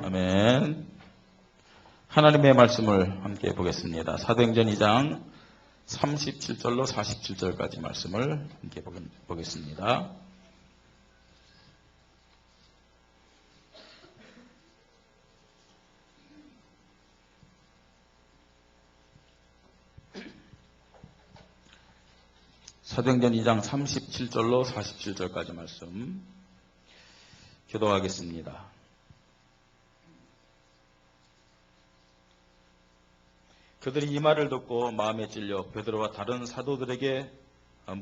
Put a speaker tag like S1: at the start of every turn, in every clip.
S1: 아멘. 하나님의 말씀을 함께 보겠습니다. 사도행전 2장 37절로 47절까지 말씀을 함께 보겠습니다. 사도행전 2장 37절로 47절까지 말씀 교도하겠습니다. 그들이 이 말을 듣고 마음에 찔려 베드로와 다른 사도들에게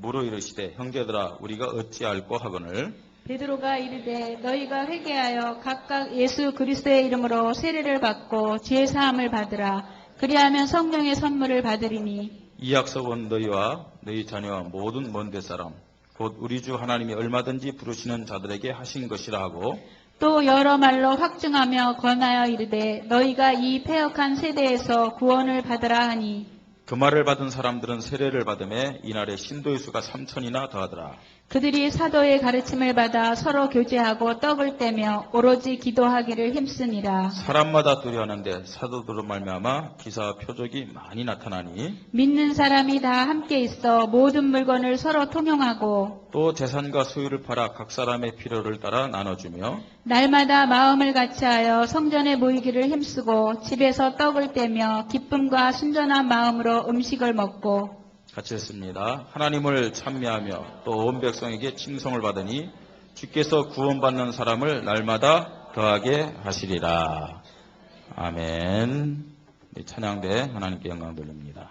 S1: 물어 이르시되 형제들아 우리가 어찌할꼬 하거늘
S2: 베드로가 이르되 너희가 회개하여 각각 예수 그리스도의 이름으로 세례를 받고 죄 사함을 받으라. 그리하면 성령의 선물을 받으리니
S1: 이 약속은 너희와 너희 자녀와 모든 먼 데 사람 곧 우리 주 하나님이 얼마든지 부르시는 자들에게 하신 것이라 하고
S2: 또 여러 말로 확증하며 권하여 이르되 너희가 이 패역한 세대에서 구원을 받으라 하니
S1: 그 말을 받은 사람들은 세례를 받음에 이날에 신도의 수가 3천이나 더하더라.
S2: 그들이 사도의 가르침을 받아 서로 교제하고 떡을 떼며 오로지 기도하기를 힘쓰니라.
S1: 사람마다 두려워하는데 사도들로 말미암아 기사와 표적이 많이 나타나니
S2: 믿는 사람이 다 함께 있어 모든 물건을 서로 통용하고
S1: 또 재산과 소유를 팔아 각 사람의 필요를 따라 나눠주며
S2: 날마다 마음을 같이하여 성전에 모이기를 힘쓰고 집에서 떡을 떼며 기쁨과 순전한 마음으로 음식을 먹고
S1: 같이 했습니다. 하나님을 찬미하며 또 온 백성에게 칭송을 받으니 주께서 구원받는 사람을 날마다 더하게 하시리라. 아멘. 찬양대 하나님께 영광 돌립니다.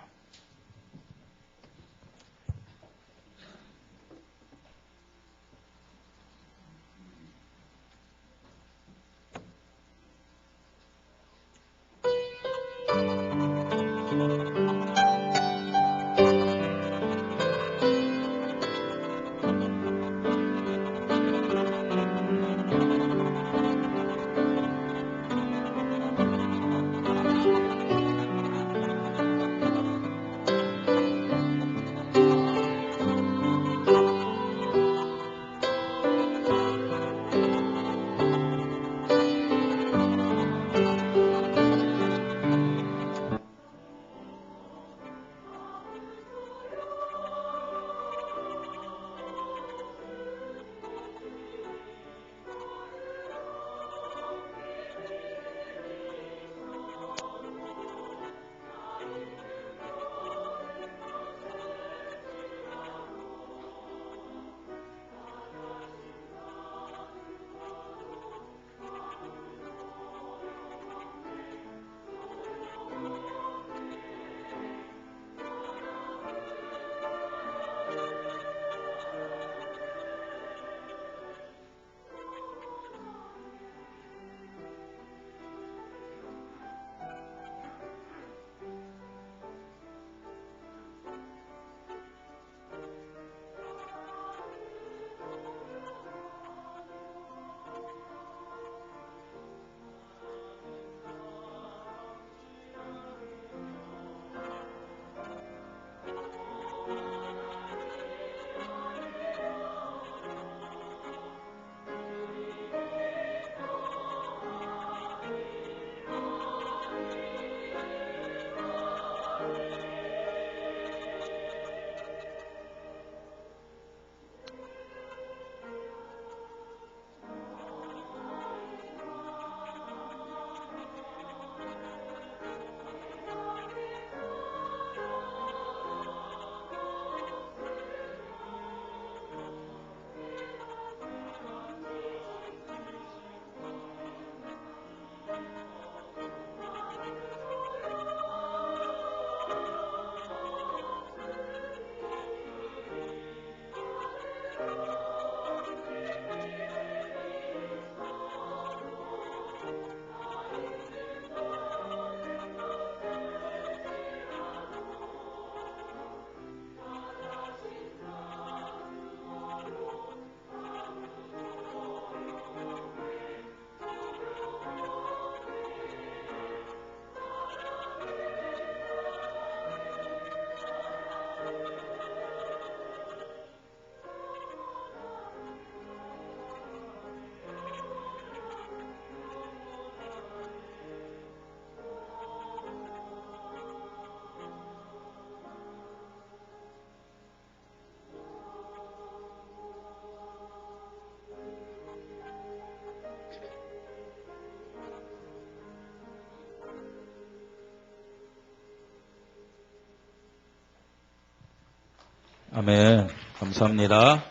S1: 아멘. 감사합니다.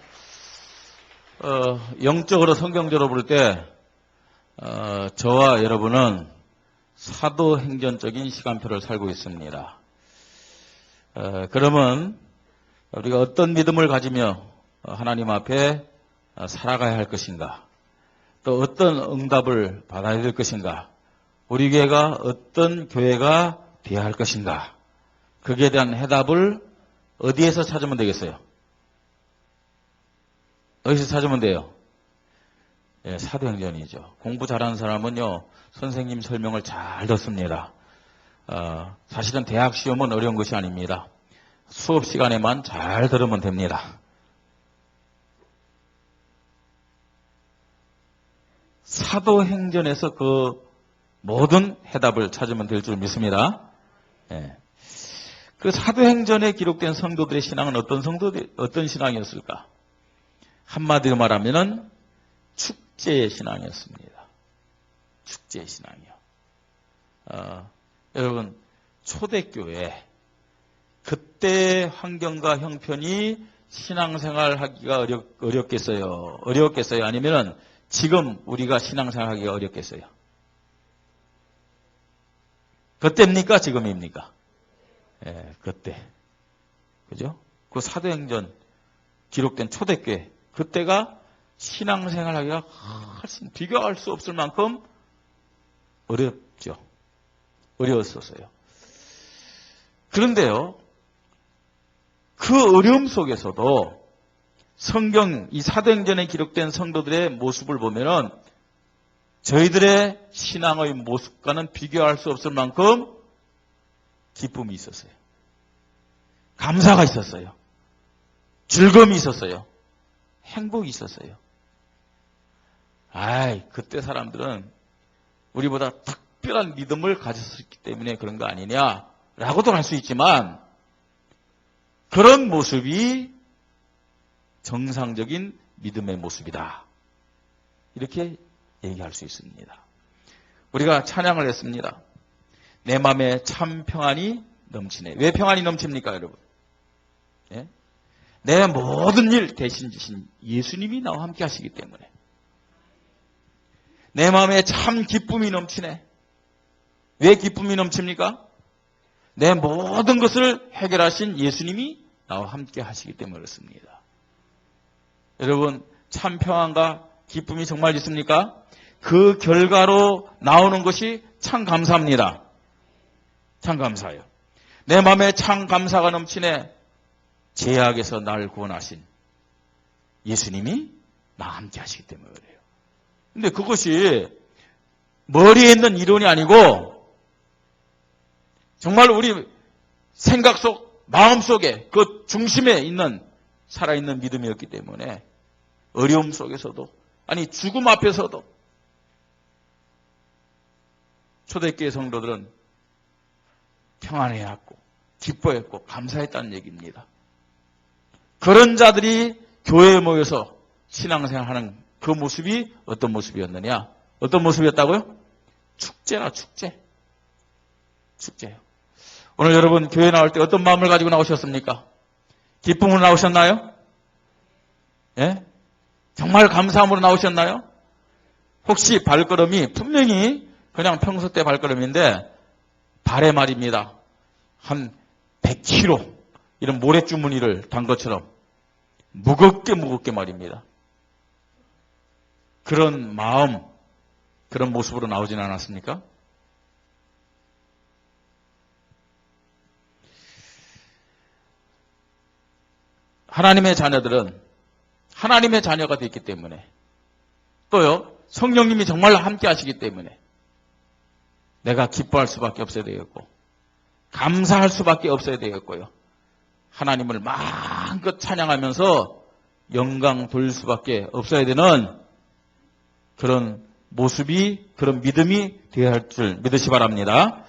S1: 영적으로 성경적으로 볼 때 저와 여러분은 사도행전적인 시간표를 살고 있습니다. 그러면 우리가 어떤 믿음을 가지며 하나님 앞에 살아가야 할 것인가, 또 어떤 응답을 받아야 될 것인가, 우리 교회가 어떤 교회가 되어야 할 것인가, 거기에 대한 해답을 어디에서 찾으면 되겠어요? 어디서 찾으면 돼요? 예, 사도행전이죠. 공부 잘하는 사람은요, 선생님 설명을 잘 듣습니다. 사실은 대학 시험은 어려운 것이 아닙니다. 수업 시간에만 잘 들으면 됩니다. 사도행전에서 그 모든 해답을 찾으면 될 줄 믿습니다. 예. 그 사도행전에 기록된 성도들의 신앙은 어떤 신앙이었을까? 한마디로 말하면은 축제의 신앙이었습니다. 축제의 신앙이요. 여러분, 초대교회, 그때 환경과 형편이 신앙생활 하기가 어렵겠어요? 어려웠겠어요? 아니면은 지금 우리가 신앙생활 하기가 어렵겠어요? 그때입니까? 지금입니까? 예, 그때. 그죠? 그 사도행전 기록된 초대교회, 그때가 신앙생활 하기가 훨씬 비교할 수 없을 만큼 어렵죠. 어려웠었어요. 그런데요, 그 어려움 속에서도 성경, 이 사도행전에 기록된 성도들의 모습을 보면은 저희들의 신앙의 모습과는 비교할 수 없을 만큼 기쁨이 있었어요. 감사가 있었어요. 즐거움이 있었어요. 행복이 있었어요. 그때 사람들은 우리보다 특별한 믿음을 가졌기 때문에 그런 거 아니냐라고도 할 수 있지만, 그런 모습이 정상적인 믿음의 모습이다, 이렇게 얘기할 수 있습니다. 우리가 찬양을 했습니다. 내 마음에 참 평안이 넘치네. 왜 평안이 넘칩니까, 여러분? 예? 내 모든 일 대신 지신 예수님이 나와 함께 하시기 때문에. 내 마음에 참 기쁨이 넘치네. 왜 기쁨이 넘칩니까? 내 모든 것을 해결하신 예수님이 나와 함께 하시기 때문에 그렇습니다. 여러분, 참 평안과 기쁨이 정말 있습니까? 그 결과로 나오는 것이 참 감사합니다. 참 감사해요. 내 마음에 참 감사가 넘치네. 죄악에서 날 구원하신 예수님이 나와 함께 하시기 때문에 그래요. 근데 그것이 머리에 있는 이론이 아니고 정말 우리 생각 속, 마음 속에 그 중심에 있는 살아있는 믿음이었기 때문에 어려움 속에서도, 아니 죽음 앞에서도 초대교회 성도들은 평안해했고 기뻐했고 감사했다는 얘기입니다. 그런 자들이 교회에 모여서 신앙생활하는 그 모습이 어떤 모습이었느냐? 어떤 모습이었다고요? 축제라, 축제. 축제요. 오늘 여러분 교회 나올 때 어떤 마음을 가지고 나오셨습니까? 기쁨으로 나오셨나요? 예? 정말 감사함으로 나오셨나요? 혹시 발걸음이 분명히 그냥 평소 때 발걸음인데 발에 말입니다. 한 100kg 이런 모래주머니를 단 것처럼 무겁게 말입니다. 그런 마음, 그런 모습으로 나오진 않았습니까? 하나님의 자녀들은 하나님의 자녀가 됐기 때문에, 또요 성령님이 정말 함께 하시기 때문에 내가 기뻐할 수밖에 없어야 되겠고 감사할 수밖에 없어야 되겠고요. 하나님을 마음껏 찬양하면서 영광 돌릴 수밖에 없어야 되는 그런 모습이, 그런 믿음이 되어야 할 줄 믿으시 바랍니다.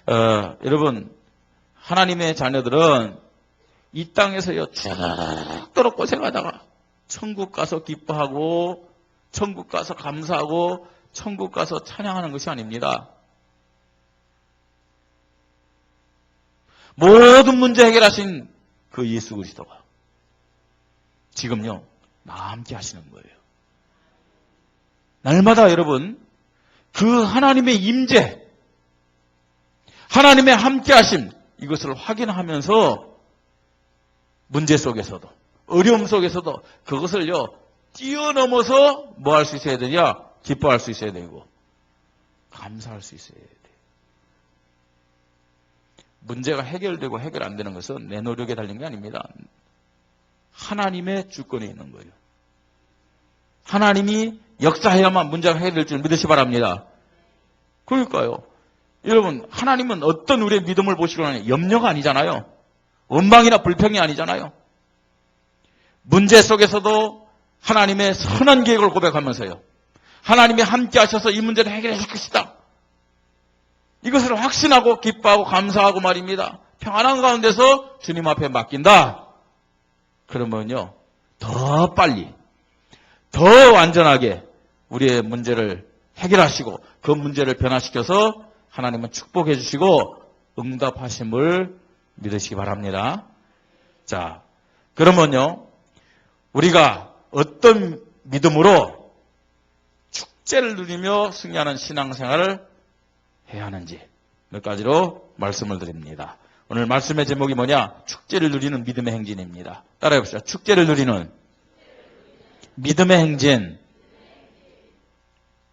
S1: 여러분, 하나님의 자녀들은 이 땅에서요 죽도록 고생하다가 천국 가서 기뻐하고 천국 가서 감사하고 천국 가서 찬양하는 것이 아닙니다. 모든 문제 해결하신 그 예수 그리스도가 지금요, 나와 함께 하시는 거예요. 날마다 여러분, 그 하나님의 임재, 하나님의 함께 하심, 이것을 확인하면서 문제 속에서도, 어려움 속에서도 그것을요, 뛰어넘어서 뭐 할 수 있어야 되냐? 기뻐할 수 있어야 되고, 감사할 수 있어야 돼요. 문제가 해결되고 해결 안 되는 것은 내 노력에 달린 게 아닙니다. 하나님의 주권에 있는 거예요. 하나님이 역사해야만 문제가 해결될 줄 믿으시 바랍니다. 그러니까요. 여러분, 하나님은 어떤 우리의 믿음을 보시고 하냐? 염려가 아니잖아요. 원망이나 불평이 아니잖아요. 문제 속에서도 하나님의 선한 계획을 고백하면서요. 하나님이 함께 하셔서 이 문제를 해결해 줄 것이다. 이것을 확신하고 기뻐하고 감사하고 말입니다. 평안한 가운데서 주님 앞에 맡긴다. 그러면요, 더 빨리, 더 완전하게 우리의 문제를 해결하시고 그 문제를 변화시켜서 하나님은 축복해 주시고 응답하심을 믿으시기 바랍니다. 자, 그러면요, 우리가 어떤 믿음으로 축제를 누리며 승리하는 신앙생활을 해야 하는지 몇 가지로 말씀을 드립니다. 오늘 말씀의 제목이 뭐냐? 축제를 누리는 믿음의 행진입니다. 따라해 봅시다. 축제를 누리는 믿음의 행진.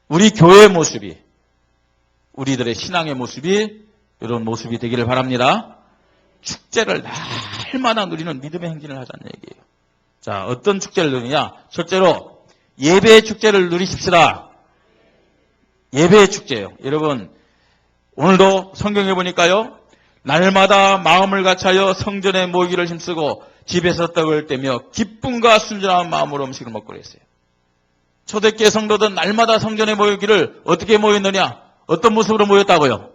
S1: 우리 교회의 모습이, 우리들의 신앙의 모습이 이런 모습이 되기를 바랍니다. 축제를 날마다 누리는 믿음의 행진을 하자는 얘기예요. 자, 어떤 축제를 누리냐? 첫째로 예배의 축제를 누리십시다. 예배의 축제예요. 여러분, 오늘도 성경에 보니까요, 날마다 마음을 같이하여 성전에 모이기를 힘쓰고 집에서 떡을 떼며 기쁨과 순전한 마음으로 음식을 먹고 그랬어요. 초대교회 성도들 날마다 성전에 모이기를 어떻게 모였느냐? 어떤 모습으로 모였다고요?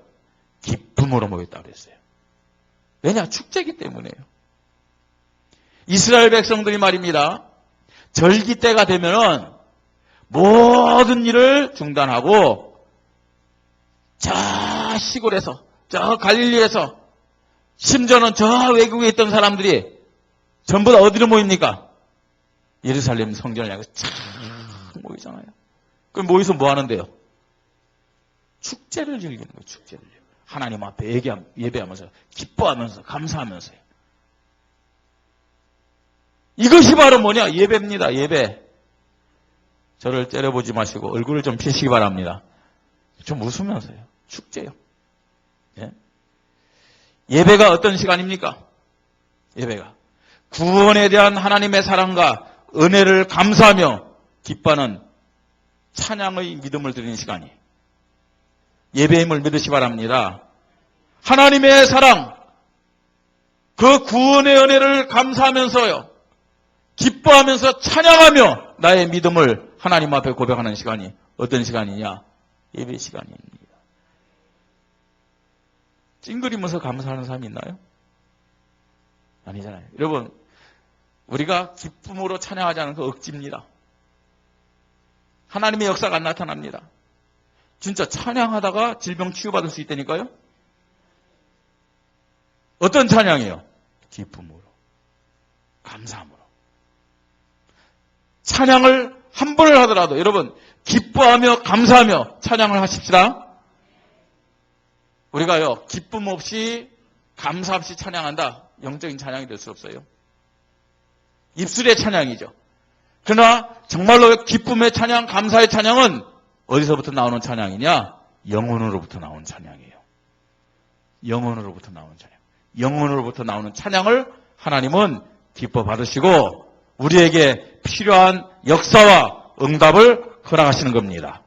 S1: 기쁨으로 모였다고 그랬어요. 왜냐? 축제이기 때문에요. 이스라엘 백성들이 말입니다. 절기 때가 되면은 모든 일을 중단하고 저 시골에서, 저 갈릴리에서, 심지어는 저 외국에 있던 사람들이 전부 다 어디로 모입니까? 예루살렘 성전을 향해서 쫙 모이잖아요. 그럼 모여서 뭐 하는데요? 축제를 즐기는 거예요. 축제를. 하나님 앞에 예배하면서 기뻐하면서 감사하면서요. 이것이 바로 뭐냐? 예배입니다. 예배. 저를 째려보지 마시고 얼굴을 좀 피시기 바랍니다. 좀 웃으면서요. 축제요. 예? 예배가 어떤 시간입니까? 예배가 구원에 대한 하나님의 사랑과 은혜를 감사하며 기뻐하는 찬양의 믿음을 드리는 시간이에요. 예배임을 믿으시 바랍니다. 하나님의 사랑, 그 구원의 은혜를 감사하면서요, 기뻐하면서 찬양하며 나의 믿음을 하나님 앞에 고백하는 시간이 어떤 시간이냐? 예배 시간입니다. 찡그리면서 감사하는 사람이 있나요? 아니잖아요. 여러분, 우리가 기쁨으로 찬양하지 않은 거 억지입니다. 하나님의 역사가 안 나타납니다. 진짜 찬양하다가 질병 치유받을 수 있다니까요? 어떤 찬양이에요? 기쁨으로, 감사함으로. 찬양을 한 번을 하더라도 여러분 기뻐하며 감사하며 찬양을 하십시다. 우리가요, 기쁨 없이 감사 없이 찬양한다. 영적인 찬양이 될 수 없어요. 입술의 찬양이죠. 그러나 정말로 기쁨의 찬양, 감사의 찬양은 어디서부터 나오는 찬양이냐? 영혼으로부터 나오는 찬양이에요. 영혼으로부터 나오는 찬양. 영혼으로부터 나오는 찬양을 하나님은 기뻐 받으시고 우리에게 필요한 역사와 응답을 허락하시는 겁니다.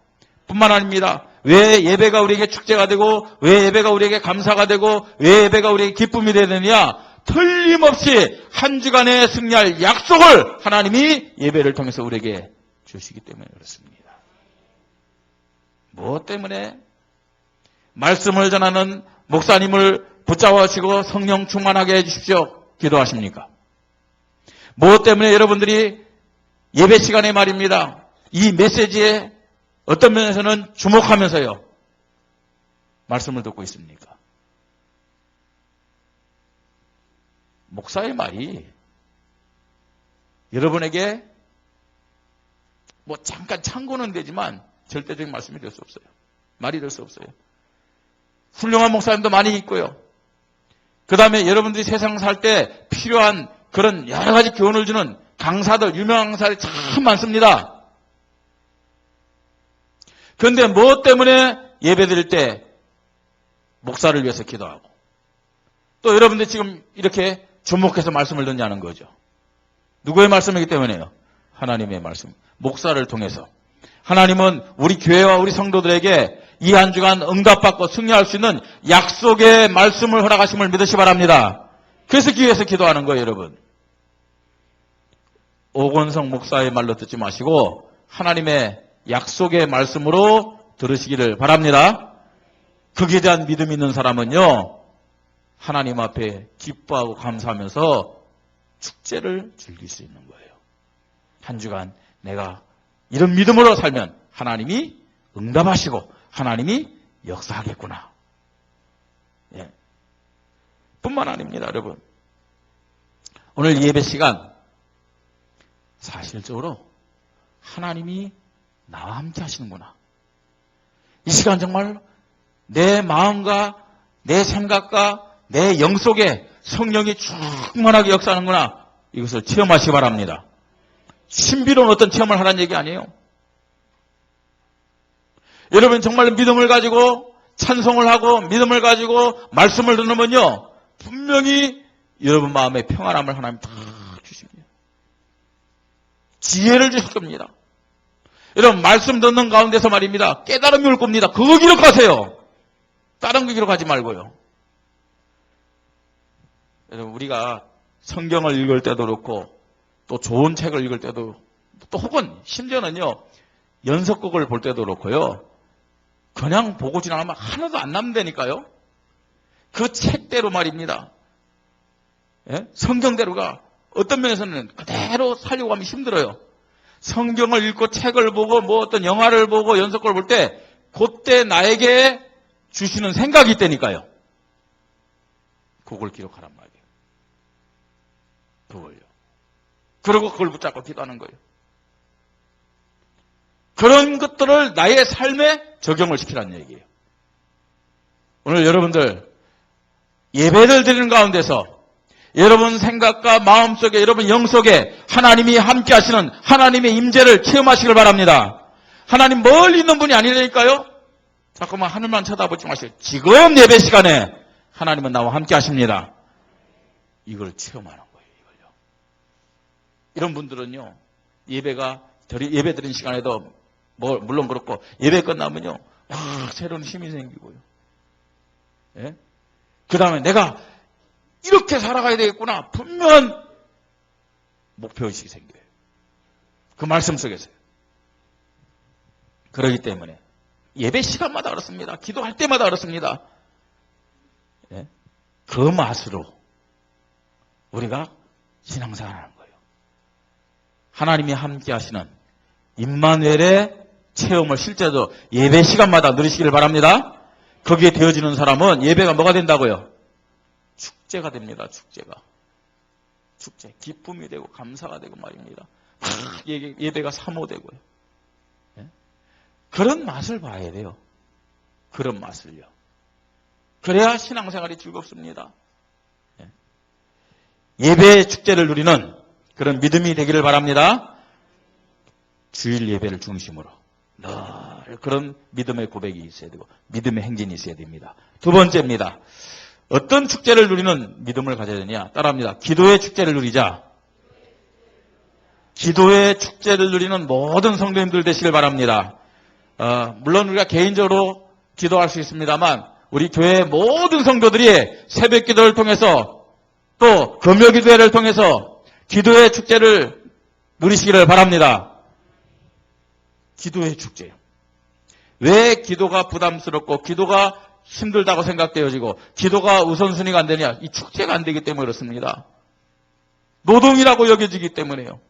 S1: 뿐만 아닙니다. 왜 예배가 우리에게 축제가 되고 왜 예배가 우리에게 감사가 되고 왜 예배가 우리에게 기쁨이 되느냐? 틀림없이 한 주간에 승리할 약속을 하나님이 예배를 통해서 우리에게 주시기 때문에 그렇습니다. 무엇 때문에? 말씀을 전하는 목사님을 붙잡아주시고 성령 충만하게 해주십시오. 기도하십니까? 무엇 때문에 여러분들이 예배 시간에 말입니다. 이 메시지에 어떤 면에서는 주목하면서요. 말씀을 듣고 있습니까? 목사의 말이 여러분에게 뭐 잠깐 참고는 되지만 절대적인 말씀이 될 수 없어요. 말이 될 수 없어요. 훌륭한 목사님도 많이 있고요. 그 다음에 여러분들이 세상 살 때 필요한 그런 여러 가지 교훈을 주는 강사들, 유명한 강사들이 참 많습니다. 그런데 무엇 때문에 예배 드릴 때 목사를 위해서 기도하고 또 여러분들이 지금 이렇게 주목해서 말씀을 듣냐는 거죠. 누구의 말씀이기 때문에요? 하나님의 말씀. 목사를 통해서. 하나님은 우리 교회와 우리 성도들에게 이 한 주간 응답받고 승리할 수 있는 약속의 말씀을 허락하심을 믿으시 바랍니다. 그래서 기회에서 기도하는 거예요, 여러분. 오건성 목사의 말로 듣지 마시고 하나님의 약속의 말씀으로 들으시기를 바랍니다. 거기에 대한 믿음 있는 사람은요, 하나님 앞에 기뻐하고 감사하면서 축제를 즐길 수 있는 거예요. 한 주간 내가 이런 믿음으로 살면 하나님이 응답하시고 하나님이 역사하겠구나. 예. 뿐만 아닙니다, 여러분. 오늘 예배 시간 사실적으로 하나님이 나와 함께 하시는구나. 이 시간 정말 내 마음과 내 생각과 내 영 속에 성령이 충만하게 역사하는구나. 이것을 체험하시기 바랍니다. 신비로운 어떤 체험을 하라는 얘기 아니에요. 여러분 정말 믿음을 가지고 찬송을 하고 믿음을 가지고 말씀을 듣는면요 분명히 여러분 마음에 평안함을 하나님 다 주십니다. 지혜를 주실 겁니다. 여러분 말씀 듣는 가운데서 말입니다. 깨달음이 올 겁니다. 그거 기록하세요. 다른 거 기록하지 말고요. 여러분 우리가 성경을 읽을 때도 그렇고 또 좋은 책을 읽을 때도 또 혹은 심지어는요 연속극을 볼 때도 그렇고요. 그냥 보고 지나가면 하나도 안 남는다니까요. 그 책대로 말입니다. 예? 성경대로가 어떤 면에서는 그대로 살려고 하면 힘들어요. 성경을 읽고 책을 보고 뭐 어떤 영화를 보고 연속극을 볼 때 그때 나에게 주시는 생각이 있다니까요. 그걸 기록하란 말이에요. 그걸요. 그리고 그걸 붙잡고 기도하는 거예요. 그런 것들을 나의 삶에 적용을 시키라는 얘기예요. 오늘 여러분들 예배를 드리는 가운데서 여러분 생각과 마음속에 여러분 영속에 하나님이 함께 하시는 하나님의 임재를 체험하시길 바랍니다. 하나님 멀리 있는 분이 아니라니까요. 자꾸만 하늘만 쳐다보지 마시고 지금 예배 시간에 하나님은 나와 함께 하십니다. 이걸 체험하는 거예요. 이걸요. 이런 분들은요. 예배 드리는 시간에도 뭐 물론 그렇고 예배 끝나면요. 새로운 힘이 생기고요. 예? 그 다음에 내가 이렇게 살아가야 되겠구나. 분명한 목표의식이 생겨요. 그 말씀 속에서요. 그렇기 때문에 예배 시간마다 그렇습니다. 기도할 때마다 그렇습니다. 예? 그 맛으로 우리가 신앙생활하는 거예요. 하나님이 함께 하시는 임마누엘의 체험을 실제로 예배 시간마다 누리시길 바랍니다. 거기에 되어지는 사람은 예배가 뭐가 된다고요? 축제가 됩니다. 축제. 기쁨이 되고 감사가 되고 말입니다. 예배가 사모되고요. 예? 그런 맛을 봐야 돼요. 그런 맛을요. 그래야 신앙생활이 즐겁습니다. 예? 예배의 축제를 누리는 그런 믿음이 되기를 바랍니다. 주일 예배를 중심으로 늘 그런 믿음의 고백이 있어야 되고 믿음의 행진이 있어야 됩니다. 두 번째입니다. 어떤 축제를 누리는 믿음을 가져야 되냐? 따라합니다. 기도의 축제를 누리자. 기도의 축제를 누리는 모든 성도님들 되시길 바랍니다. 물론 우리가 개인적으로 기도할 수 있습니다만 우리 교회 모든 성도들이 새벽 기도를 통해서 또 금요 기도회를 통해서 기도의 축제를 누리시기를 바랍니다. 기도의 축제요. 왜 기도가 부담스럽고 기도가 힘들다고 생각되어지고 기도가 우선순위가 안 되냐? 이 축제가 안 되기 때문에 그렇습니다. 노동이라고 여겨지기 때문에요.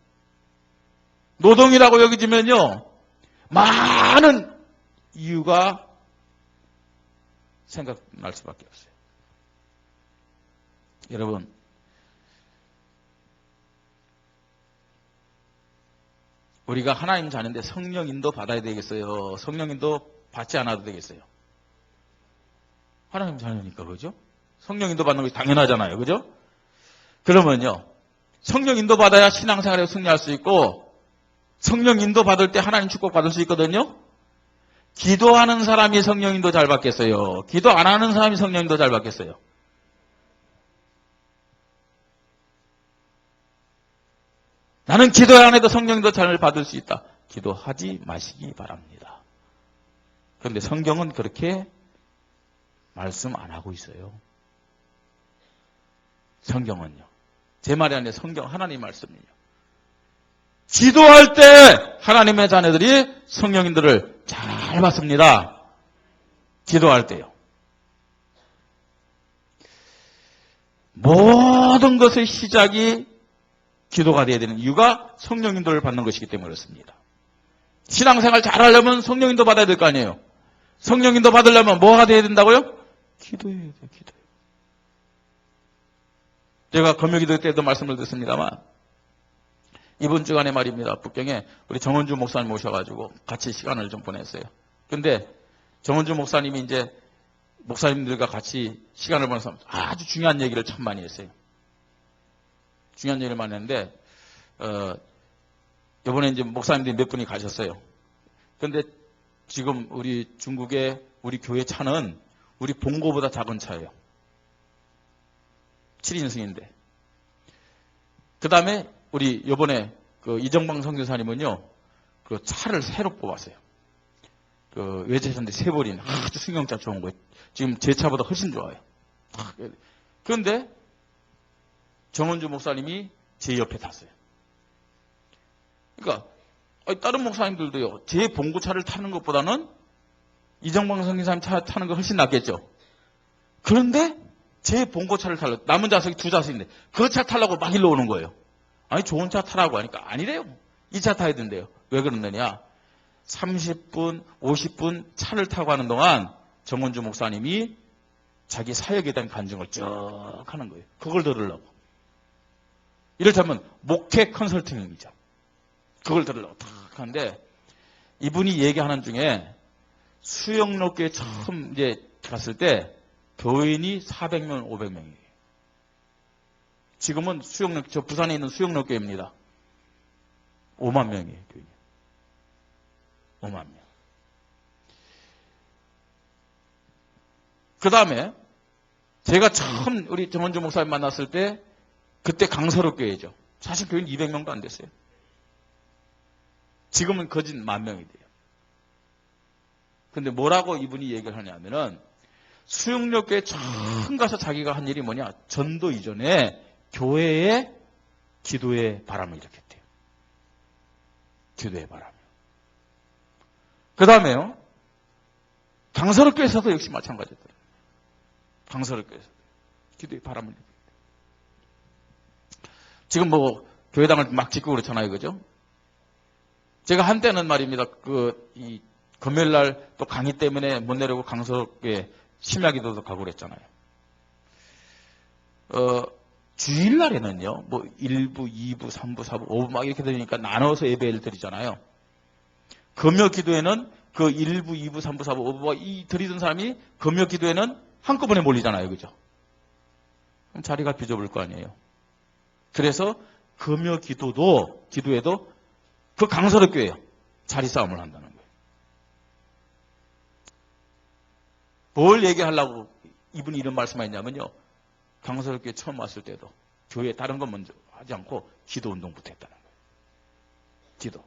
S1: 노동이라고 여겨지면요. 많은 이유가 생각날 수밖에 없어요. 여러분 우리가 하나님 자녀인데 성령 인도 받아야 되겠어요? 성령 인도 받지 않아도 되겠어요? 하나님 자녀니까, 그죠? 성령 인도 받는 것이 당연하잖아요. 그죠? 그러면요, 성령 인도 받아야 신앙생활에 승리할 수 있고, 성령 인도 받을 때 하나님 축복 받을 수 있거든요? 기도하는 사람이 성령 인도 잘 받겠어요? 기도 안 하는 사람이 성령 인도 잘 받겠어요? 나는 기도 안 해도 성령 인도 잘 받을 수 있다. 기도하지 마시기 바랍니다. 그런데 성경은 그렇게 말씀 안 하고 있어요. 성경은요. 제 말이 아니라 성경 하나님 말씀이요. 기도할 때 하나님의 자녀들이 성령인들을 잘 받습니다. 기도할 때요. 모든 것의 시작이 기도가 되어야 되는 이유가 성령인도를 받는 것이기 때문에 그렇습니다. 신앙생활 잘하려면 성령인도 받아야 될 거 아니에요. 성령인도 받으려면 뭐가 되어야 된다고요? 기도해야 돼요. 기도. 제가 금요기도 때도 말씀을 드렸습니다만 이번 주간에 말입니다. 북경에 우리 정원주 목사님 오셔가지고 같이 시간을 좀 보냈어요. 근데 정원주 목사님이 이제 목사님들과 같이 시간을 보내서 아주 중요한 얘기를 참 많이 했어요. 중요한 얘기를 많이 했는데 이번에 이제 목사님들이 몇 분이 가셨어요. 근데 지금 우리 중국의 우리 교회 차는 우리 본고보다 작은 차예요. 7인승인데. 그 다음에 우리 이번에 그 이정방 선교사님은요, 그 차를 새로 뽑았어요. 그 외제차인데 새 버린 아주 승용차 좋은 거예요. 지금 제 차보다 훨씬 좋아요. 그런데 정원주 목사님이 제 옆에 탔어요. 그러니까 다른 목사님들도요, 제 봉고차를 타는 것보다는 이정방 선교사님 차 타는 거 훨씬 낫겠죠. 그런데 제 봉고차를 타려 남은 좌석이 두 좌석인데 그 차 타려고 막 일로 오는 거예요. 아니 좋은 차 타라고 하니까 아니래요. 이 차 타야 된대요. 왜 그러느냐. 30분, 50분 차를 타고 하는 동안 정원주 목사님이 자기 사역에 대한 간증을 쭉 하는 거예요. 그걸 들으려고. 이를테면 목회 컨설팅이죠. 그걸 들으려고 탁 하는데 이분이 얘기하는 중에 수영로교에 처음 이제 갔을 때 교인이 400명, 500명이에요. 지금은 저 부산에 있는 수영로교회입니다. 5만 명이에요, 교인이. 5만 명. 그 다음에 제가 처음 우리 정원주 목사님 만났을 때 그때 강서로교회죠. 사실 교인 200명도 안 됐어요. 지금은 거짓 10,000명이 돼요. 근데 뭐라고 이분이 얘기를 하냐면은 수영역교회 처음 가서 자기가 한 일이 뭐냐. 전도 이전에 교회에 기도의 바람을 일으켰대요. 기도의 바람. 그 다음에요. 강서로교회에서도 역시 마찬가지더라고요. 강서로교회에서도 기도의 바람을 일으켰대요. 지금 뭐 교회당을 막 짓고 그렇잖아요. 그죠? 제가 한때는 말입니다. 이 금요일날 또 강의 때문에 못 내려고 강서교회 심야기도도 가고 그랬잖아요. 주일날에는요, 뭐 1부, 2부, 3부, 4부, 5부 막 이렇게 되니까 나눠서 예배를 드리잖아요. 금요 기도에는 그 1부, 2부, 3부, 4부, 5부 이 드리던 사람이 금요 기도에는 한꺼번에 몰리잖아요. 그죠? 그럼 자리가 비좁을 거 아니에요. 그래서 금요 기도에도 그 강서로교회예요. 자리 싸움을 한다는 거예요. 뭘 얘기하려고 이분이 이런 말씀하셨냐면요. 강서로교회 처음 왔을 때도 교회 다른 건 먼저 하지 않고 기도 운동부터 했다는 거예요. 기도.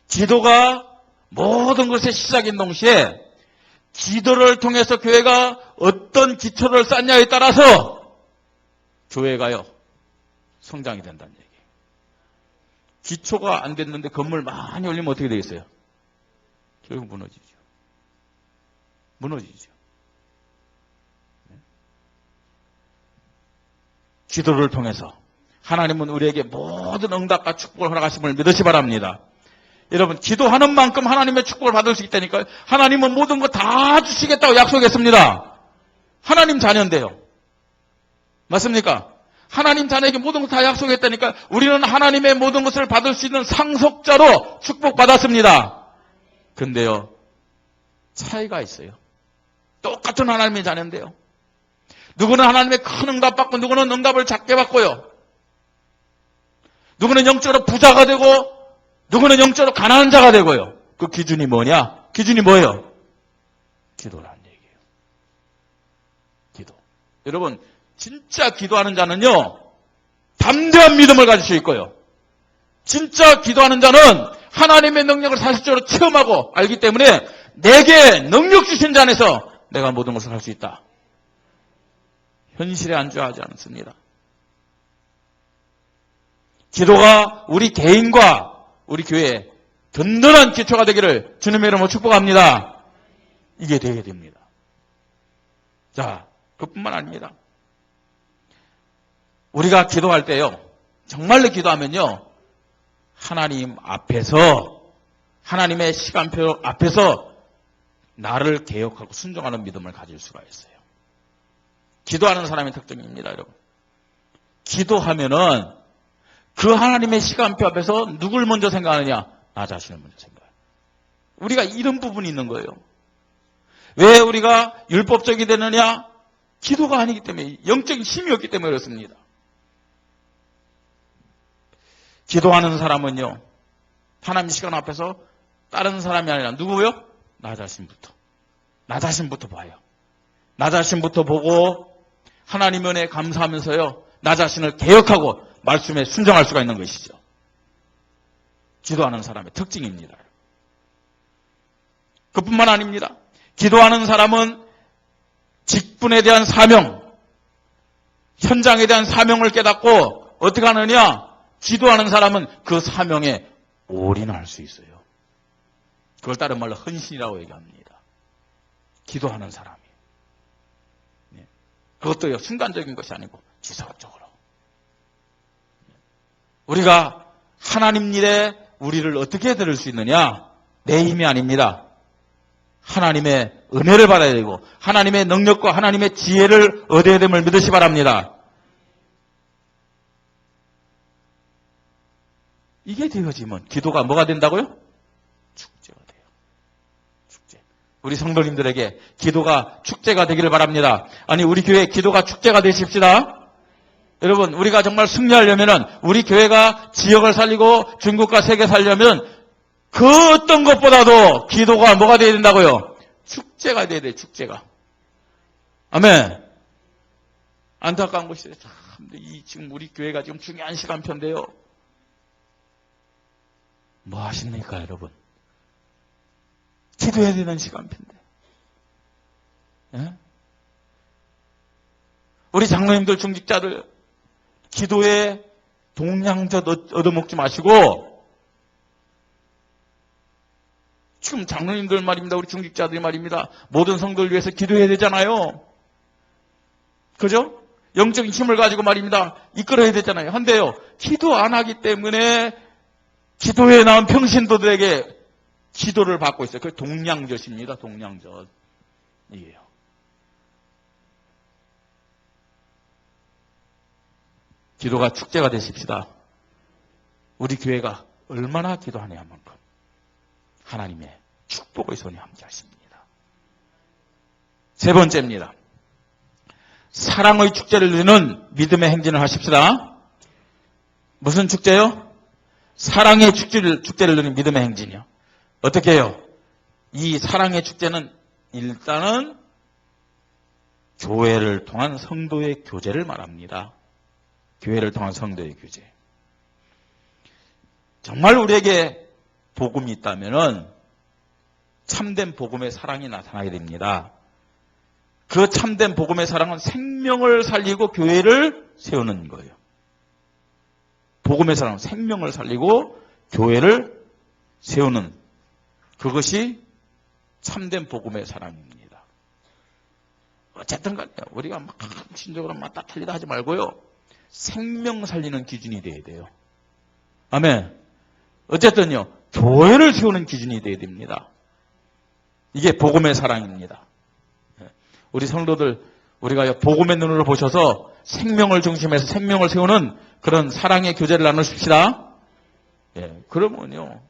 S1: 기도가 모든 것의 시작인 동시에 기도를 통해서 교회가 어떤 기초를 쌓냐에 따라서 교회가요. 성장이 된다는 얘기예요. 기초가 안 됐는데 건물 많이 올리면 어떻게 되겠어요? 결국 무너지죠. 무너지죠. 기도를 통해서 하나님은 우리에게 모든 응답과 축복을 허락하심을 믿으시 바랍니다. 여러분, 기도하는 만큼 하나님의 축복을 받을 수 있다니까요. 하나님은 모든 거 다 주시겠다고 약속했습니다. 하나님 자녀인데요. 맞습니까? 하나님 자녀에게 모든 것을 다 약속했다니까. 우리는 하나님의 모든 것을 받을 수 있는 상속자로 축복받았습니다. 근데요, 차이가 있어요. 똑같은 하나님의 자녀인데요. 누구는 하나님의 큰 응답 받고 누구는 응답을 작게 받고요. 누구는 영적으로 부자가 되고 누구는 영적으로 가난한 자가 되고요. 그 기준이 뭐냐? 기준이 뭐예요? 기도라는 얘기예요. 기도. 여러분, 진짜 기도하는 자는요, 담대한 믿음을 가질 수 있고요. 진짜 기도하는 자는 하나님의 능력을 사실적으로 체험하고 알기 때문에 내게 능력 주신 자 안에서 내가 모든 것을 할 수 있다. 현실에 안주하지 않습니다. 기도가 우리 개인과 우리 교회에 든든한 기초가 되기를 주님의 이름으로 축복합니다. 이게 되게 됩니다. 자, 그뿐만 아닙니다. 우리가 기도할 때요, 정말로 기도하면요, 하나님 앞에서, 하나님의 시간표 앞에서 나를 개혁하고 순종하는 믿음을 가질 수가 있어요. 기도하는 사람의 특징입니다, 여러분. 기도하면은 그 하나님의 시간표 앞에서 누굴 먼저 생각하느냐? 나 자신을 먼저 생각해요. 우리가 이런 부분이 있는 거예요. 왜 우리가 율법적이 되느냐? 기도가 아니기 때문에, 영적인 힘이 없기 때문에 그렇습니다. 기도하는 사람은요, 하나님 시간 앞에서 다른 사람이 아니라 누구요? 나 자신부터 봐요. 나 자신부터 보고 하나님 은혜에 감사하면서요, 나 자신을 개혁하고 말씀에 순종할 수가 있는 것이죠. 기도하는 사람의 특징입니다. 그뿐만 아닙니다. 기도하는 사람은 직분에 대한 사명, 현장에 대한 사명을 깨닫고 어떻게 하느냐? 기도하는 사람은 그 사명에 올인할 수 있어요. 그걸 다른 말로 헌신이라고 얘기합니다. 기도하는 사람이. 그것도요, 순간적인 것이 아니고 지속적으로. 우리가 하나님 일에 우리를 어떻게 들을 수 있느냐? 내 힘이 아닙니다. 하나님의 은혜를 받아야 되고 하나님의 능력과 하나님의 지혜를 얻어야 됨을 믿으시 바랍니다. 이게 되어지면 기도가 뭐가 된다고요? 축제가 돼요. 축제. 우리 성도님들에게 기도가 축제가 되기를 바랍니다. 아니, 우리 교회 기도가 축제가 되십시다. 여러분, 우리가 정말 승리하려면은 우리 교회가 지역을 살리고 중국과 세계 살려면 그 어떤 것보다도 기도가 뭐가 돼야 된다고요? 축제가 돼야 돼요. 축제가. 아멘. 안타까운 것이에요. 참, 지금 우리 교회가 지금 중요한 시간표인데요. 뭐 하십니까, 여러분? 기도해야 되는 시간표인데. 예? 우리 장로님들, 중직자들, 기도에 동양젓 얻어먹지 마시고, 지금 장로님들 말입니다. 우리 중직자들이 말입니다. 모든 성도를 위해서 기도해야 되잖아요. 그죠? 영적인 힘을 가지고 말입니다. 이끌어야 되잖아요. 한데요, 기도 안 하기 때문에 기도에 나온 평신도들에게 기도를 받고 있어요. 그게 동양젓입니다. 동양젓. 이게요. 기도가 축제가 되십시다. 우리 교회가 얼마나 기도하냐만큼 하나님의 축복의 손이 함께 하십니다. 세 번째입니다. 사랑의 축제를 누리는 믿음의 행진을 하십시다. 무슨 축제요? 사랑의 축제를 누리는 믿음의 행진이요. 어떻게 해요? 이 사랑의 축제는 일단은 교회를 통한 성도의 교제를 말합니다. 교회를 통한 성도의 교제. 정말 우리에게 복음이 있다면은 참된 복음의 사랑이 나타나게 됩니다. 그 참된 복음의 사랑은 생명을 살리고 교회를 세우는 거예요. 복음의 사랑은 생명을 살리고 교회를 세우는 그것이 참된 복음의 사랑입니다. 어쨌든 간에 우리가 막 신적으로 맞다 틀리다 하지 말고요. 생명 살리는 기준이 돼야 돼요. 아멘. 어쨌든요. 교회를 세우는 기준이 돼야 됩니다. 이게 복음의 사랑입니다. 우리 성도들 우리가 복음의 눈으로 보셔서 생명을 중심해서 생명을 세우는 그런 사랑의 교제를 나누십시다. 예, 그러면요,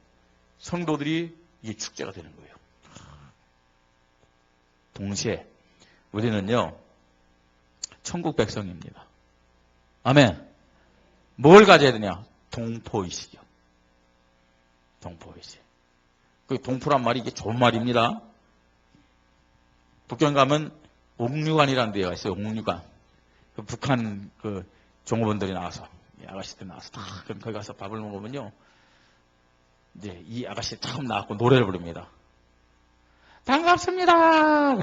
S1: 성도들이 이게 축제가 되는 거예요. 동시에 우리는요, 천국 백성입니다. 아멘. 뭘 가져야 되냐? 동포의식이요. 동포의식. 그 동포란 말이 이게 좋은 말입니다. 북경 가면 옥류관이라는 데가 있어요. 옥류관. 그 북한 그 종업원들이 나와서, 아가씨들 나와서 다 그럼 거기 가서 밥을 먹으면요, 이제 이 아가씨 처음 나왔고 노래를 부릅니다. 반갑습니다.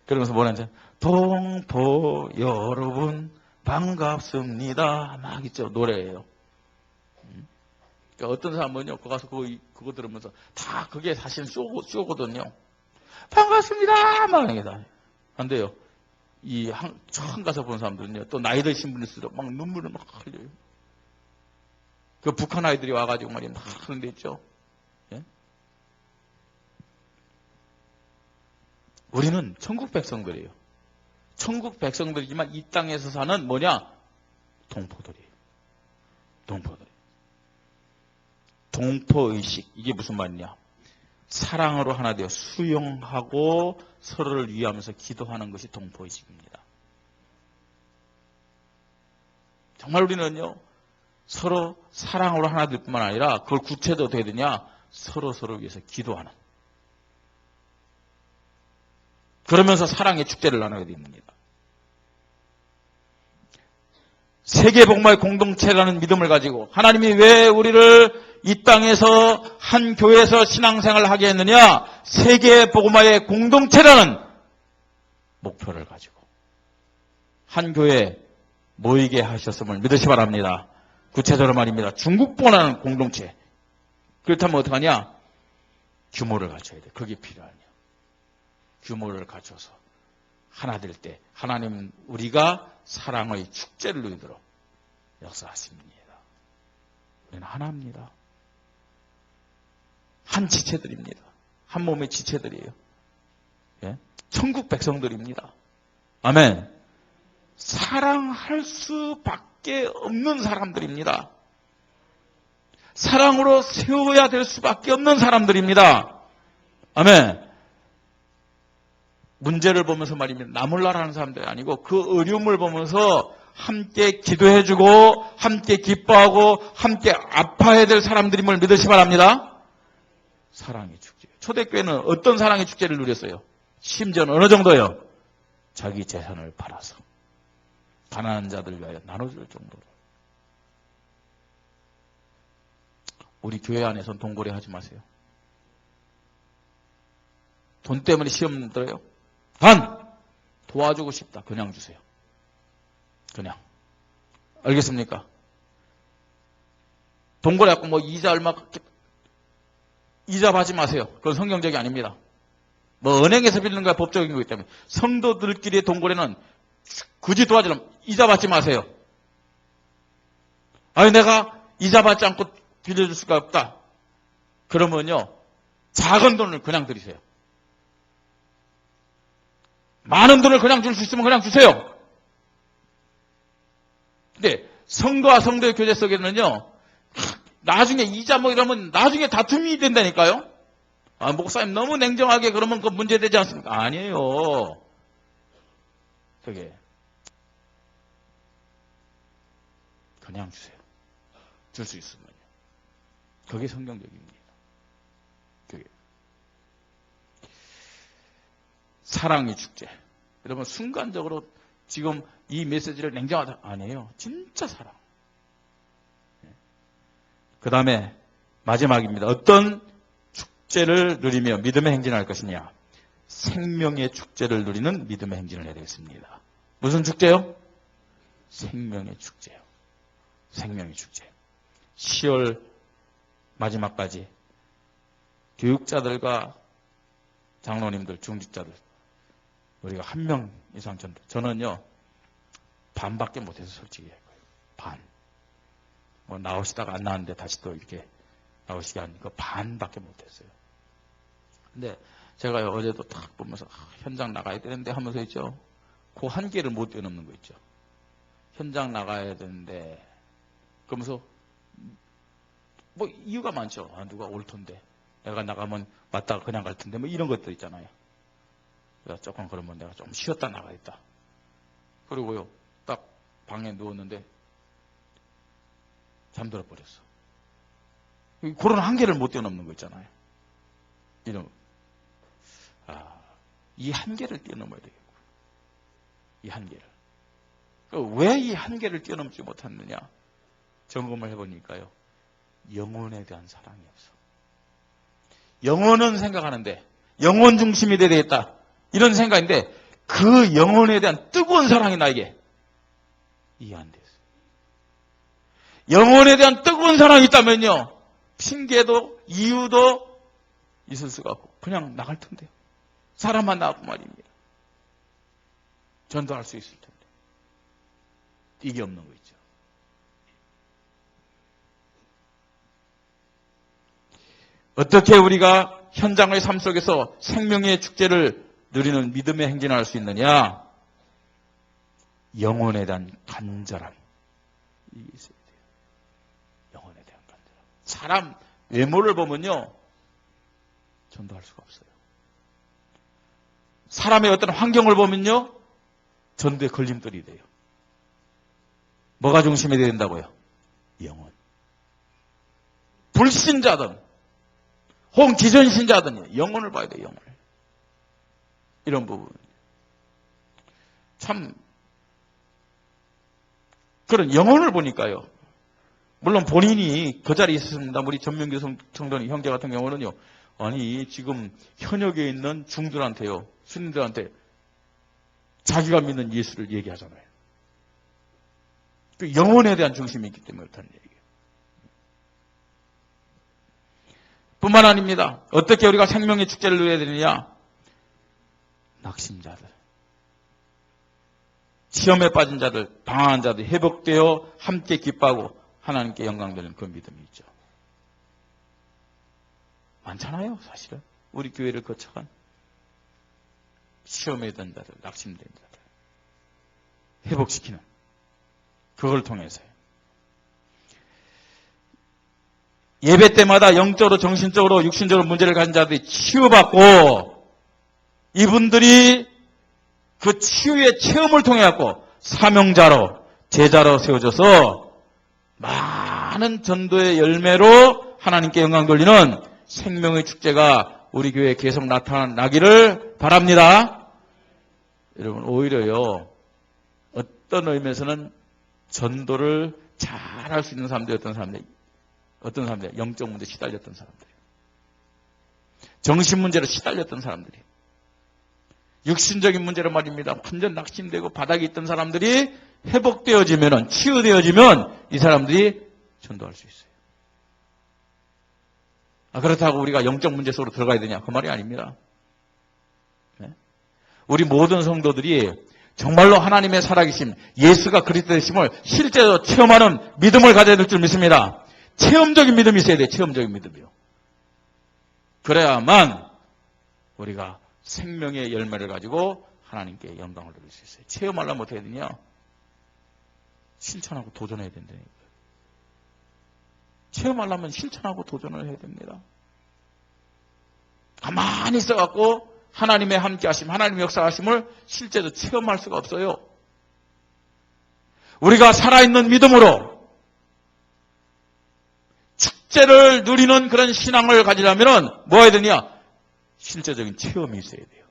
S1: 그러면서 뭐라는지, 동포 여러분 반갑습니다. 막 있죠. 노래예요. 그러니까 어떤 사람은요, 거기 가서 그거 들으면서 다 그게 사실 쇼거든요. 반갑습니다. 막 이러다. 안 돼요. 처음 가서 본 사람들은요, 또 나이 드신 분일수록 막 눈물을 막 흘려요. 그 북한 아이들이 와가지고 말이야, 막 하는 데 있죠. 예? 우리는 천국 백성들이에요. 천국 백성들이지만 이 땅에서 사는 뭐냐? 동포들이에요. 동포들. 동포의식. 이게 무슨 말이냐? 사랑으로 하나 되어 수용하고 서로를 위하면서 기도하는 것이 동포의식입니다. 정말 우리는요, 서로 사랑으로 하나 될 뿐만 아니라 그걸 구체도 어떻게 되냐? 서로를 위해서 기도하는. 그러면서 사랑의 축제를 나눠야 됩니다. 세계복음화의 공동체라는 믿음을 가지고 하나님이 왜 우리를 이 땅에서 한 교회에서 신앙생활을 하게 했느냐? 세계복음화의 공동체라는 목표를 가지고 한 교회에 모이게 하셨음을 믿으시 바랍니다. 구체적으로 말입니다. 중국보다는 공동체. 그렇다면 어떡하냐? 규모를 갖춰야 돼. 그게 필요하냐? 규모를 갖춰서 하나 될 때 하나님은 우리가 사랑의 축제를 누리도록 역사하십니다. 우리는 하나입니다. 한 지체들입니다. 한 몸의 지체들이에요. 예? 천국 백성들입니다. 아멘. 사랑할 수밖에 없는 사람들입니다. 사랑으로 세워야 될 수밖에 없는 사람들입니다. 아멘. 문제를 보면서 말입니다. 나 몰라라는 사람들이 아니고 그 어려움을 보면서 함께 기도해주고 함께 기뻐하고 함께 아파해야 될 사람들임을 믿으시 바랍니다. 사랑의 축제. 초대교회는 어떤 사랑의 축제를 누렸어요? 심지어는 어느 정도요? 자기 재산을 팔아서 가난한 자들 위하여 나눠줄 정도로. 우리 교회 안에서는 돈거래 하지 마세요. 돈 때문에 시험 들어요? 도와주고 싶다. 그냥 주세요. 그냥. 알겠습니까? 돈거래 갖고 뭐 이자 얼마, 이자 받지 마세요. 그건 성경적이 아닙니다. 뭐 은행에서 빌리는 거야 법적인 거기 때문에. 성도들끼리의 돈거래는 굳이 도와주려면 이자 받지 마세요. 아니 내가 이자 받지 않고 빌려줄 수가 없다. 그러면요, 작은 돈을 그냥 드리세요. 많은 돈을 그냥 줄 수 있으면 그냥 주세요. 근데 성도와 성도의 교제 속에는요, 나중에 이자 뭐 이러면 나중에 다툼이 된다니까요. 아, 목사님 너무 냉정하게 그러면 그 문제되지 않습니까? 아니에요. 그게 그냥 주세요. 줄 수 있으면요. 그게 성경적입니다. 그게 사랑의 축제. 여러분 순간적으로 지금 이 메시지를 냉정하다 아니에요. 진짜 사랑. 그 다음에 마지막입니다. 어떤 축제를 누리며 믿음의 행진을 할 것이냐? 생명의 축제를 누리는 믿음의 행진을 해야 되겠습니다. 무슨 축제요? 생명의 축제요. 생명의 축제. 10월 마지막까지 교육자들과 장로님들, 중직자들 우리가 한 명 이상 저는요 반밖에 못해서 솔직히 할 거예요. 반. 뭐 나오시다가 안 나왔는데 다시 또 이렇게 나오시게 하니까 반밖에 못했어요. 근데 제가 어제도 딱 보면서 현장 나가야 되는데 하면서 있죠. 그 한계를 못 뛰어넘는 거 있죠. 현장 나가야 되는데 그러면서 뭐 이유가 많죠. 누가 올 텐데 내가 나가면 맞다가 그냥 갈 텐데 뭐 이런 것들 있잖아요. 그래서 조금 그러면 내가 좀 쉬었다 나가겠다. 그리고요 딱 방에 누웠는데 잠들어 버렸어. 그런 한계를 못 뛰어넘는 거 있잖아요. 이런 이 한계를 뛰어넘어야 되겠고 이 한계를. 왜 이 한계를 뛰어넘지 못했느냐? 점검을 해보니까요. 영혼에 대한 사랑이 없어. 영혼은 생각하는데 영혼 중심이 돼야 되겠다. 이런 생각인데 그 영혼에 대한 뜨거운 사랑이 나에게 이해 안 됐어요. 영혼에 대한 뜨거운 사랑이 있다면요. 핑계도 이유도 있을 수가 없고 그냥 나갈 텐데요. 사람만 나왔고 말입니다. 전도할 수 있을 텐데. 이게 없는 거 있죠. 어떻게 우리가 현장의 삶 속에서 생명의 축제를 누리는 믿음의 행진을 할 수 있느냐? 영혼에 대한 간절함. 이게 있어야 돼요. 영혼에 대한 간절함. 사람 외모를 보면요. 전도할 수가 없어요. 사람의 어떤 환경을 보면요. 전도에 걸림돌이 돼요. 뭐가 중심이 돼야 된다고요? 영혼. 불신자든 혹은 기존신자든 영혼을 봐야 돼요. 영혼을. 이런 부분. 참 그런 영혼을 보니까요. 물론 본인이 그 자리에 있었습니다. 우리 전명규 성도님 형제 같은 경우는요. 아니 지금 현역에 있는 중들한테요. 스님들한테 자기가 믿는 예수를 얘기하잖아요. 그 영혼에 대한 중심이 있기 때문에 그렇다는 얘기예요. 뿐만 아닙니다. 어떻게 우리가 생명의 축제를 누려야 되느냐? 낙심자들, 시험에 빠진 자들, 방황한 자들 회복되어 함께 기뻐하고 하나님께 영광 돌리는 그 믿음이 있죠. 많잖아요, 사실은. 우리 교회를 거쳐간 시험에 든 자들, 낙심된 자들 회복시키는 그걸 통해서요. 예배 때마다 영적으로, 정신적으로, 육신적으로 문제를 가진 자들이 치유받고 이분들이 그 치유의 체험을 통해 갖고 사명자로, 제자로 세워져서 많은 전도의 열매로 하나님께 영광 돌리는 생명의 축제가 우리 교회에 계속 나타나기를 바랍니다. 여러분, 오히려요, 어떤 의미에서는 전도를 잘할 수 있는 사람들이 어떤 사람들, 영적 문제에 시달렸던 사람들이에요. 정신 문제로 시달렸던 사람들이에요. 육신적인 문제로 말입니다. 완전 낙심되고 바닥에 있던 사람들이 회복되어지면, 치유되어지면 이 사람들이 전도할 수 있어요. 그렇다고 우리가 영적 문제 속으로 들어가야 되냐? 그 말이 아닙니다. 네? 우리 모든 성도들이 정말로 하나님의 살아계심, 예수가 그리스도의 심을 실제로 체험하는 믿음을 가져야 될 줄 믿습니다. 체험적인 믿음이 있어야 돼요. 체험적인 믿음이요. 그래야만 우리가 생명의 열매를 가지고 하나님께 영광을 드릴 수 있어요. 체험하려면 어떻게 해야 되냐? 실천하고 도전해야 된다니까요. 체험하려면 실천하고 도전을 해야 됩니다. 가만히 있어갖고 하나님의 함께하심, 하나님의 역사하심을 실제로 체험할 수가 없어요. 우리가 살아있는 믿음으로 축제를 누리는 그런 신앙을 가지려면 뭐 해야 되냐? 실제적인 체험이 있어야 돼요.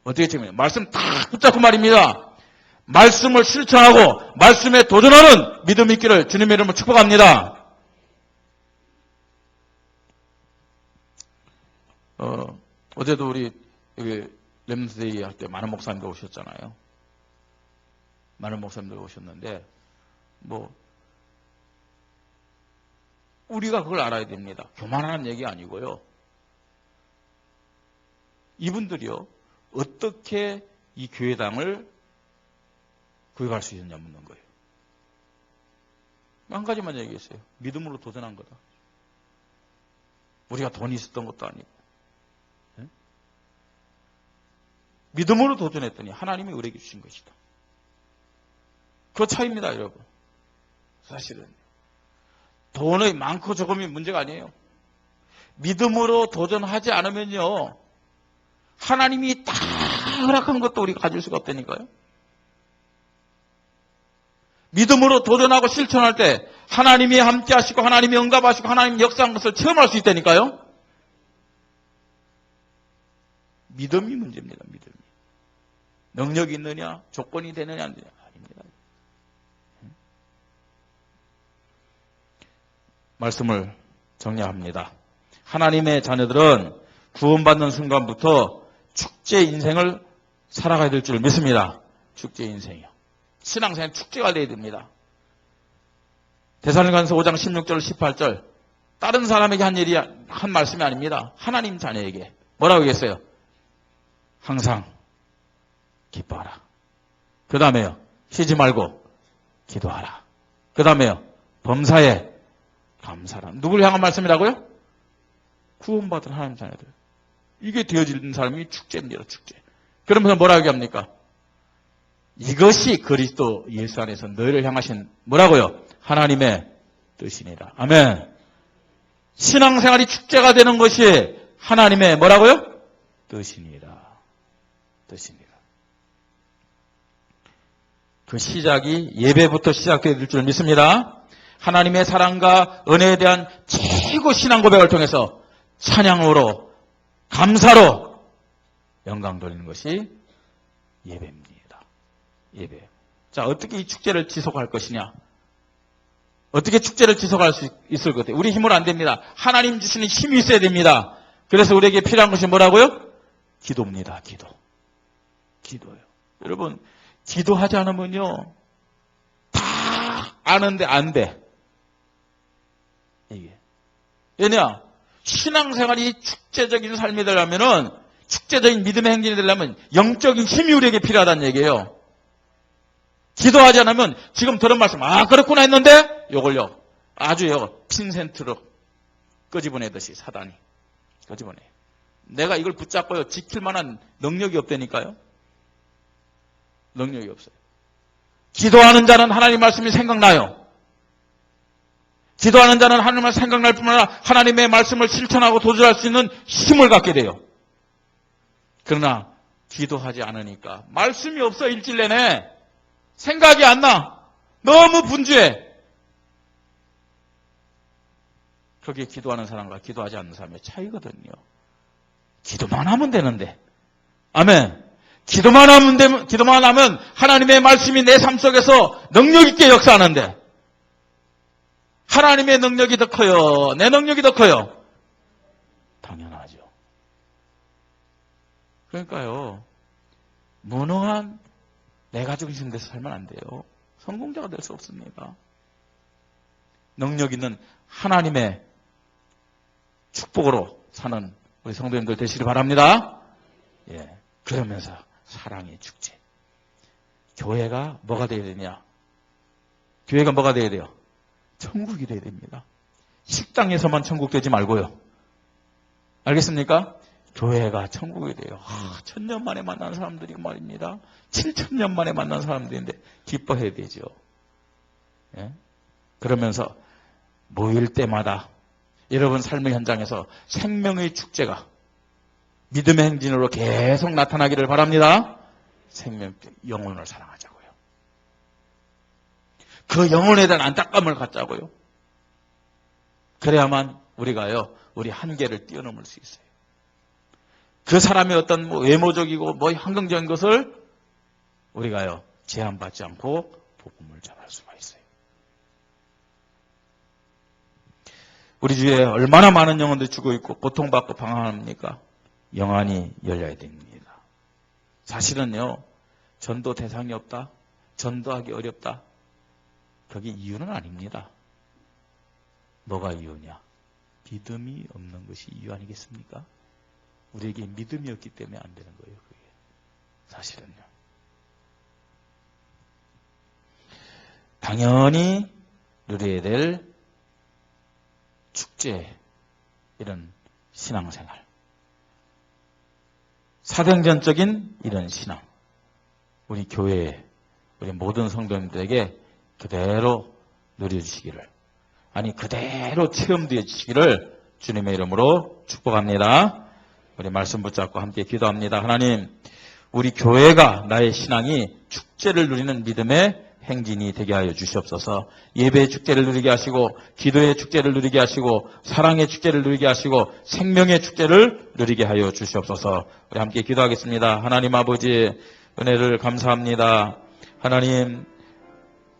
S1: 어떻게 체험해요? 말씀 다 붙잡고 말입니다. 말씀을 실천하고 말씀에 도전하는 믿음이 있기를 주님의 이름으로 축복합니다. 어제도 우리 여기 렘넌트데이 할 때 많은 목사님들 오셨잖아요. 많은 목사님들 오셨는데 우리가 그걸 알아야 됩니다. 교만하는 얘기 아니고요. 이분들이요, 어떻게 이 교회당을 구입할 수 있느냐 묻는 거예요. 한 가지만 얘기했어요. 믿음으로 도전한 거다. 우리가 돈이 있었던 것도 아니고. 네? 믿음으로 도전했더니 하나님이 의뢰해 주신 것이다. 그 차이입니다, 여러분. 사실은 돈의 많고 적음이 문제가 아니에요. 믿음으로 도전하지 않으면요, 하나님이 다 허락한 것도 우리가 가질 수가 없다니까요. 믿음으로 도전하고 실천할 때 하나님이 함께 하시고 하나님이 응답하시고 하나님이 역사한 것을 체험할 수 있다니까요. 믿음이 문제입니다. 믿음이. 능력이 있느냐, 조건이 되느냐, 아닙니다. 말씀을 정리합니다. 하나님의 자녀들은 구원받는 순간부터 축제 인생을 살아가야 될 줄 믿습니다. 축제 인생이요. 신앙생활 축제가 되어야 됩니다. 데살로니가서 5장 16절 18절 다른 사람에게 한 말씀이 아닙니다. 하나님 자녀에게 뭐라고 얘기했어요? 항상 기뻐하라. 그 다음에요, 쉬지 말고 기도하라. 그 다음에요, 범사에 감사하라. 누구를 향한 말씀이라고요? 구원받은 하나님 자녀들. 이게 되어지는 사람이 축제입니다. 축제. 그러면서 뭐라고 얘기합니까? 이것이 그리스도 예수 안에서 너희를 향하신 뭐라고요? 하나님의 뜻이니라. 아멘. 신앙생활이 축제가 되는 것이 하나님의 뭐라고요? 뜻이니라. 뜻이니라. 그 시작이 예배부터 시작되어야 될 줄 믿습니다. 하나님의 사랑과 은혜에 대한 최고 신앙 고백을 통해서 찬양으로, 감사로 영광 돌리는 것이 예배입니다. 예배. 자, 어떻게 이 축제를 지속할 것이냐? 어떻게 축제를 지속할 수 있을 것 같아요? 우리 힘으로 안 됩니다. 하나님 주시는 힘이 있어야 됩니다. 그래서 우리에게 필요한 것이 뭐라고요? 기도입니다. 기도. 기도요. 여러분, 기도하지 않으면요, 다 아는데 안 돼. 이게. 왜냐? 신앙생활이 축제적인 삶이 되려면은, 축제적인 믿음의 행진이 되려면 영적인 힘이 우리에게 필요하다는 얘기예요. 기도하지 않으면 지금 들은 말씀, 아, 그렇구나 했는데, 요걸요, 아주요, 핀센트로 끄집어내듯이 사단이 끄집어내. 내가 이걸 붙잡고요, 지킬 만한 능력이 없다니까요. 능력이 없어요. 기도하는 자는 하나님 말씀이 생각나요. 기도하는 자는 하나님 말씀 생각날 뿐만 아니라 하나님의 말씀을 실천하고 도전할 수 있는 힘을 갖게 돼요. 그러나 기도하지 않으니까 말씀이 없어. 일주일 내내 생각이 안 나. 너무 분주해. 그게 기도하는 사람과 기도하지 않는 사람의 차이거든요. 기도만 하면 되는데. 아멘. 기도만 하면 하나님의 말씀이 내 삶 속에서 능력 있게 역사하는데, 하나님의 능력이 더 커요? 내 능력이 더 커요? 당연하죠. 그러니까요, 무능한 내가 중심돼서 살면 안 돼요. 성공자가 될 수 없습니다. 능력 있는 하나님의 축복으로 사는 우리 성도님들 되시길 바랍니다. 예. 그러면서 사랑의 축제. 교회가 뭐가 되어야 되냐? 교회가 뭐가 되어야 돼요? 천국이 되어야 됩니다. 식당에서만 천국 되지 말고요. 알겠습니까? 교회가 천국이 돼요. 1000년 만에 만난 사람들이 말입니다. 7000년 만에 만난 사람들인데 기뻐해야 되죠. 예? 그러면서 모일 때마다 여러분 삶의 현장에서 생명의 축제가 믿음의 행진으로 계속 나타나기를 바랍니다. 생명, 영혼을 사랑하자고요. 그 영혼에 대한 안타까움을 갖자고요. 그래야만 우리가요, 우리 한계를 뛰어넘을 수 있어요. 그 사람의 어떤 외모적이고 환경적인 것을 우리가요, 제한받지 않고 복음을 전할 수가 있어요. 우리 주위에 얼마나 많은 영혼들이 죽어 있고 고통받고 방황합니까? 영안이 열려야 됩니다. 사실은요, 전도 대상이 없다, 전도하기 어렵다, 그게 이유는 아닙니다. 뭐가 이유냐? 믿음이 없는 것이 이유 아니겠습니까? 우리에게 믿음이 없기 때문에 안 되는 거예요, 그게. 사실은요. 당연히 누려야 될 축제, 이런 신앙생활. 사도행전적인 이런 신앙, 우리 교회에, 우리 모든 성도님들에게 그대로 누려주시기를, 아니 그대로 체험되어 주시기를 주님의 이름으로 축복합니다. 우리 말씀 붙잡고 함께 기도합니다. 하나님, 우리 교회가, 나의 신앙이 축제를 누리는 믿음의 행진이 되게 하여 주시옵소서. 예배의 축제를 누리게 하시고, 기도의 축제를 누리게 하시고, 사랑의 축제를 누리게 하시고, 생명의 축제를 누리게 하여 주시옵소서. 우리 함께 기도하겠습니다. 하나님 아버지, 은혜를 감사합니다. 하나님,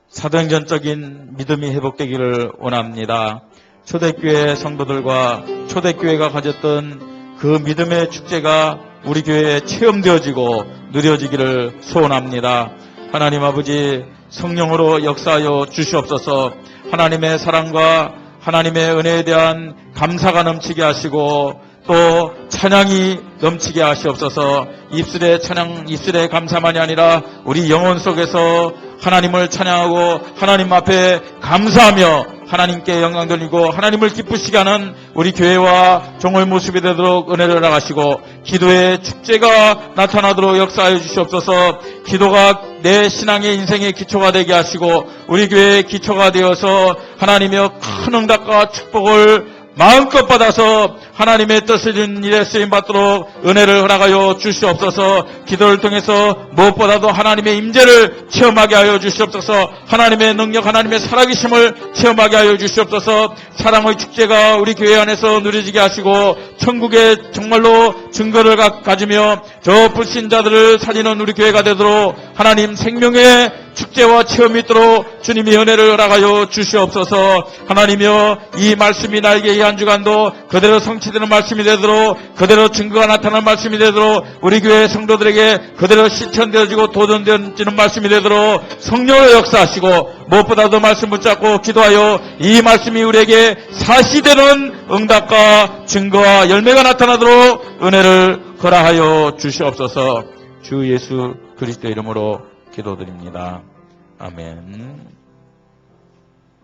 S1: 사도행전적인 믿음이 회복되기를 원합니다. 초대교회 성도들과 초대교회가 가졌던 그 믿음의 축제가 우리 교회에 체험되어지고 누려지기를 소원합니다. 하나님 아버지, 성령으로 역사하여 주시옵소서. 하나님의 사랑과 하나님의 은혜에 대한 감사가 넘치게 하시고, 또 찬양이 넘치게 하시옵소서. 입술의 찬양, 입술의 감사만이 아니라 우리 영혼 속에서 하나님을 찬양하고 하나님 앞에 감사하며 하나님께 영광 돌리고 하나님을 기쁘시게 하는 우리 교회와 종의 모습이 되도록 은혜를 허락하시고, 기도의 축제가 나타나도록 역사하여 주시옵소서. 기도가 내 신앙의 인생의 기초가 되게 하시고, 우리 교회의 기초가 되어서 하나님의 큰 응답과 축복을 마음껏 받아서 하나님의 뜻을 이루는 일에 쓰임받도록 은혜를 허락하여 주시옵소서. 기도를 통해서 무엇보다도 하나님의 임재를 체험하게 하여 주시옵소서. 하나님의 능력, 하나님의 살아계심을 체험하게 하여 주시옵소서. 사랑의 축제가 우리 교회 안에서 누려지게 하시고, 천국에 정말로 증거를 가지며 저 불신자들을 살리는 우리 교회가 되도록 하나님 생명의 축제와 체험이 있도록 주님이 은혜를 허락하여 주시옵소서. 하나님이여, 이 말씀이 나에게 이 한 주간도 그대로 성취되는 말씀이 되도록, 그대로 증거가 나타나는 말씀이 되도록, 우리 교회 성도들에게 그대로 실천되어지고 도전되어지는 말씀이 되도록 성령으로 역사하시고, 무엇보다도 말씀 붙잡고 기도하여 이 말씀이 우리에게 사시되는 응답과 증거와 열매가 나타나도록 은혜를 허락하여 주시옵소서. 주 예수 그리스도 이름으로 기도드립니다. 아멘.